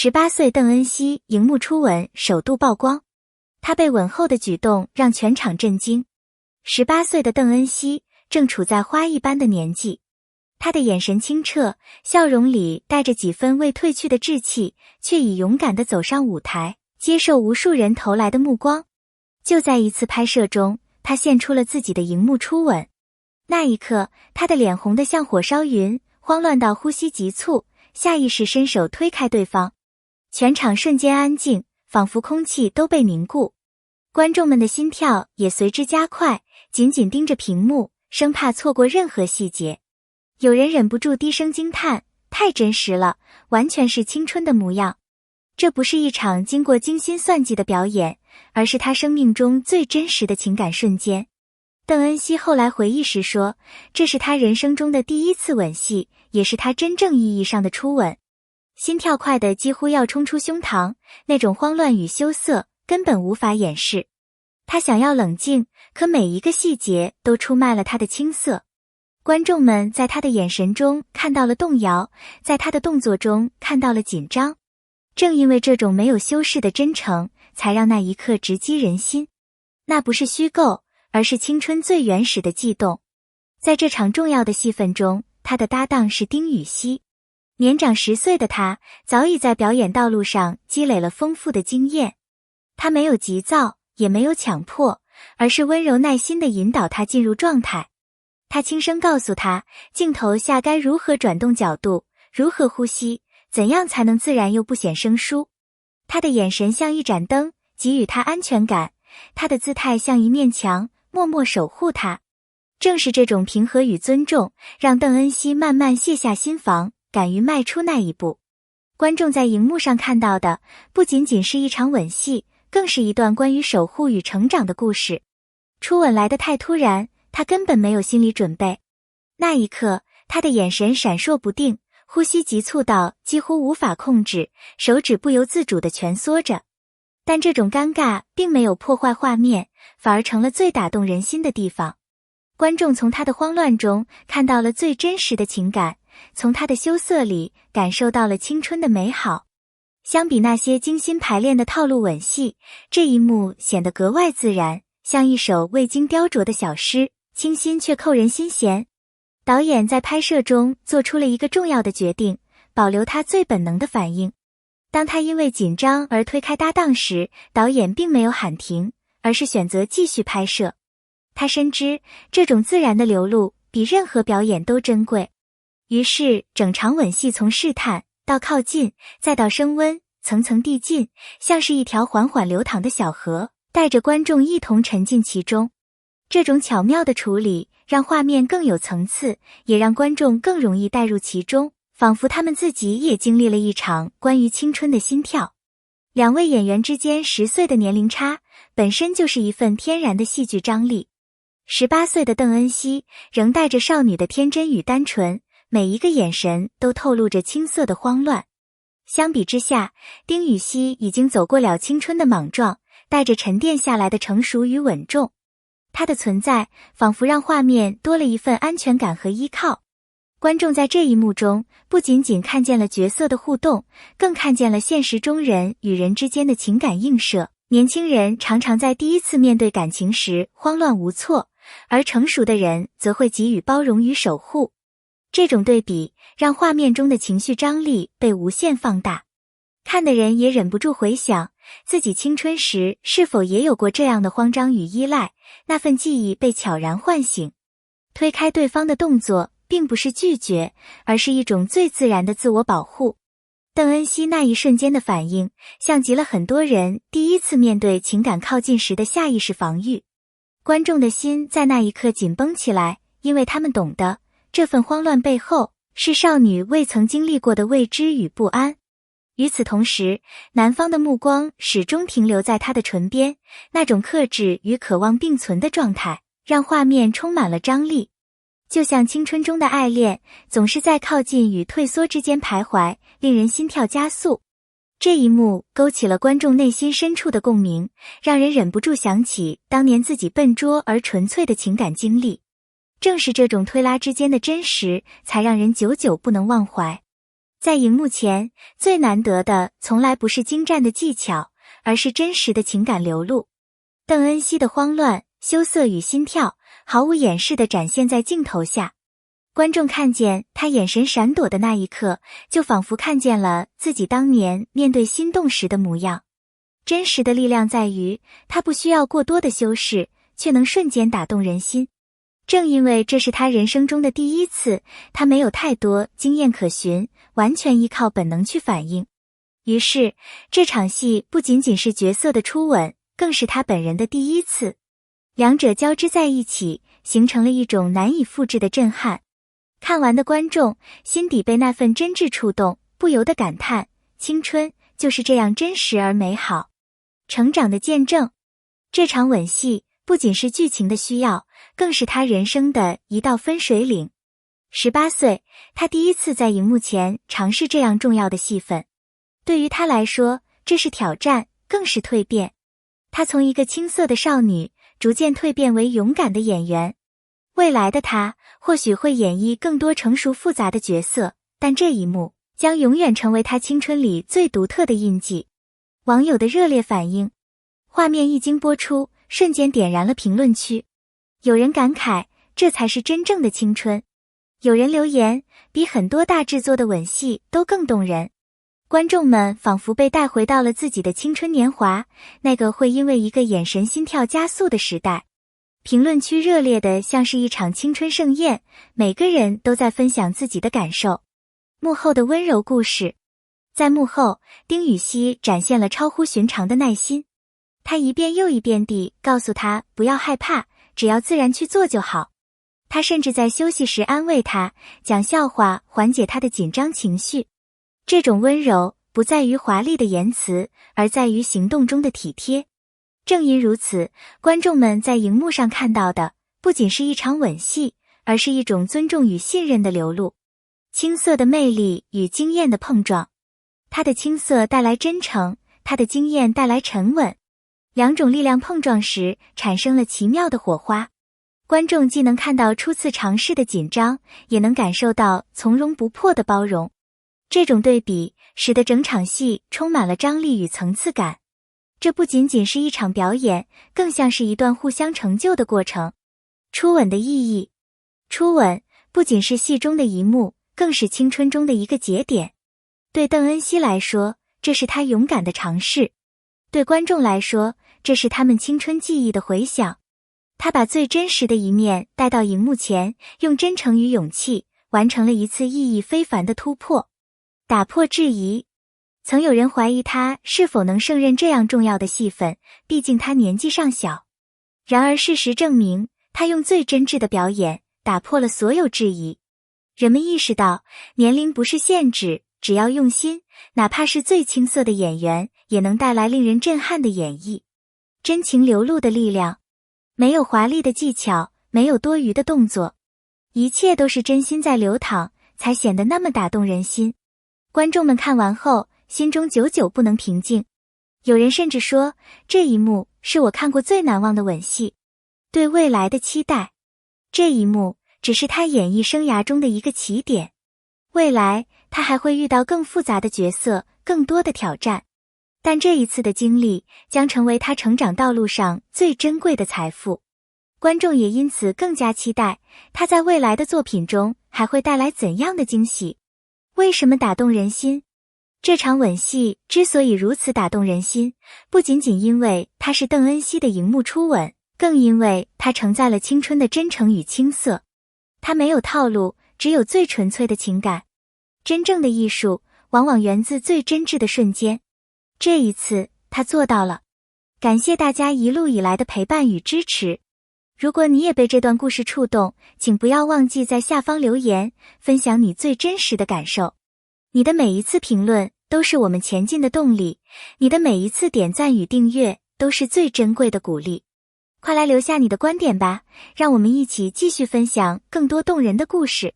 18岁邓恩熙荧幕初吻首度曝光，他被吻后的举动让全场震惊。18岁的邓恩熙正处在花一般的年纪，他的眼神清澈，笑容里带着几分未褪去的稚气，却已勇敢地走上舞台，接受无数人投来的目光。就在一次拍摄中，他献出了自己的荧幕初吻。那一刻，他的脸红得像火烧云，慌乱到呼吸急促，下意识伸手推开对方。全场瞬间安静，仿佛空气都被凝固。观众们的心跳也随之加快，紧紧盯着屏幕，生怕错过任何细节。有人忍不住低声惊叹，太真实了，完全是青春的模样。这不是一场经过精心算计的表演，而是他生命中最真实的情感瞬间。邓恩熙后来回忆时说，这是他人生中的第一次吻戏，也是他真正意义上的初吻。心跳快得几乎要冲出胸膛，那种慌乱与羞涩根本无法掩饰。他想要冷静，可每一个细节都出卖了他的青涩。观众们在他的眼神中看到了动摇，在他的动作中看到了紧张。正因为这种没有修饰的真诚，才让那一刻直击人心。那不是虚构，而是青春最原始的悸动。在这场重要的戏份中，他的搭档是丁禹兮。年长10岁的他，早已在表演道路上积累了丰富的经验。他没有急躁，也没有强迫，而是温柔耐心地引导他进入状态。他轻声告诉他，镜头下该如何转动角度，如何呼吸，怎样才能自然又不显生疏。他的眼神像一盏灯，给予他安全感；他的姿态像一面墙，默默守护他。正是这种平和与尊重，让邓恩熙慢慢卸下心防，敢于迈出那一步。观众在荧幕上看到的，不仅仅是一场吻戏，更是一段关于守护与成长的故事。初吻来得太突然，他根本没有心理准备。那一刻，他的眼神闪烁不定，呼吸急促到几乎无法控制，手指不由自主地蜷缩着。但这种尴尬并没有破坏画面，反而成了最打动人心的地方。观众从他的慌乱中看到了最真实的情感，从他的羞涩里感受到了青春的美好。相比那些精心排练的套路吻戏，这一幕显得格外自然，像一首未经雕琢的小诗，清新却扣人心弦。导演在拍摄中做出了一个重要的决定，保留他最本能的反应。当他因为紧张而推开搭档时，导演并没有喊停，而是选择继续拍摄。他深知这种自然的流露比任何表演都珍贵。于是整场吻戏从试探到靠近，再到升温，层层递进，像是一条缓缓流淌的小河，带着观众一同沉浸其中。这种巧妙的处理让画面更有层次，也让观众更容易带入其中，仿佛他们自己也经历了一场关于青春的心跳。两位演员之间10岁的年龄差，本身就是一份天然的戏剧张力。18岁的邓恩熙仍带着少女的天真与单纯，每一个眼神都透露着青涩的慌乱。相比之下，丁禹兮已经走过了青春的莽撞，带着沉淀下来的成熟与稳重。他的存在仿佛让画面多了一份安全感和依靠。观众在这一幕中不仅仅看见了角色的互动，更看见了现实中人与人之间的情感映射。年轻人常常在第一次面对感情时慌乱无措，而成熟的人则会给予包容与守护。这种对比让画面中的情绪张力被无限放大，看的人也忍不住回想自己青春时是否也有过这样的慌张与依赖，那份记忆被悄然唤醒。推开对方的动作并不是拒绝，而是一种最自然的自我保护。邓恩熙那一瞬间的反应，像极了很多人第一次面对情感靠近时的下意识防御。观众的心在那一刻紧绷起来，因为他们懂得，这份慌乱背后是少女未曾经历过的未知与不安。与此同时，男方的目光始终停留在她的唇边，那种克制与渴望并存的状态，让画面充满了张力。就像青春中的爱恋，总是在靠近与退缩之间徘徊，令人心跳加速。这一幕勾起了观众内心深处的共鸣，让人忍不住想起当年自己笨拙而纯粹的情感经历。正是这种推拉之间的真实，才让人久久不能忘怀。在荧幕前，最难得的从来不是精湛的技巧，而是真实的情感流露。邓恩熙的慌乱、羞涩与心跳，毫无掩饰地展现在镜头下。观众看见他眼神闪躲的那一刻，就仿佛看见了自己当年面对心动时的模样。真实的力量在于，他不需要过多的修饰，却能瞬间打动人心。正因为这是他人生中的第一次，他没有太多经验可循，完全依靠本能去反应。于是，这场戏不仅仅是角色的初吻，更是他本人的第一次。两者交织在一起，形成了一种难以复制的震撼。看完的观众心底被那份真挚触动，不由得感叹：青春就是这样真实而美好。成长的见证。这场吻戏不仅是剧情的需要，更是他人生的一道分水岭。18岁，他第一次在荧幕前尝试这样重要的戏份。对于他来说，这是挑战，更是蜕变。他从一个青涩的少女，逐渐蜕变为勇敢的演员。未来的他或许会演绎更多成熟复杂的角色，但这一幕将永远成为他青春里最独特的印记。网友的热烈反应。画面一经播出，瞬间点燃了评论区。有人感慨，这才是真正的青春。有人留言，比很多大制作的吻戏都更动人。观众们仿佛被带回到了自己的青春年华，那个会因为一个眼神心跳加速的时代。评论区热烈的像是一场青春盛宴，每个人都在分享自己的感受。幕后的温柔故事。在幕后，丁禹兮展现了超乎寻常的耐心。他一遍又一遍地告诉他不要害怕，只要自然去做就好。他甚至在休息时安慰他，讲笑话缓解他的紧张情绪。这种温柔不在于华丽的言辞，而在于行动中的体贴。正因如此，观众们在荧幕上看到的不仅是一场吻戏，而是一种尊重与信任的流露。青涩的魅力与经验的碰撞。他的青涩带来真诚，他的经验带来沉稳。两种力量碰撞时，产生了奇妙的火花。观众既能看到初次尝试的紧张，也能感受到从容不迫的包容。这种对比使得整场戏充满了张力与层次感。这不仅仅是一场表演，更像是一段互相成就的过程。初吻的意义。初吻不仅是戏中的一幕，更是青春中的一个节点。对邓恩熙来说，这是他勇敢的尝试；对观众来说，这是他们青春记忆的回响。他把最真实的一面带到荧幕前，用真诚与勇气完成了一次意义非凡的突破。打破质疑。曾有人怀疑他是否能胜任这样重要的戏份，毕竟他年纪尚小。然而事实证明，他用最真挚的表演打破了所有质疑。人们意识到，年龄不是限制，只要用心，哪怕是最青涩的演员，也能带来令人震撼的演绎。真情流露的力量。没有华丽的技巧，没有多余的动作，一切都是真心在流淌，才显得那么打动人心。观众们看完后，心中久久不能平静。有人甚至说，这一幕是我看过最难忘的吻戏。对未来的期待。这一幕只是他演艺生涯中的一个起点。未来，他还会遇到更复杂的角色，更多的挑战。但这一次的经历将成为他成长道路上最珍贵的财富。观众也因此更加期待他在未来的作品中还会带来怎样的惊喜。为什么打动人心？这场吻戏之所以如此打动人心，不仅仅因为它是邓恩熙的荧幕初吻，更因为它承载了青春的真诚与青涩。它没有套路，只有最纯粹的情感。真正的艺术往往源自最真挚的瞬间。这一次，他做到了。感谢大家一路以来的陪伴与支持。如果你也被这段故事触动，请不要忘记在下方留言，分享你最真实的感受。你的每一次评论都是我们前进的动力，你的每一次点赞与订阅都是最珍贵的鼓励。快来留下你的观点吧，让我们一起继续分享更多动人的故事。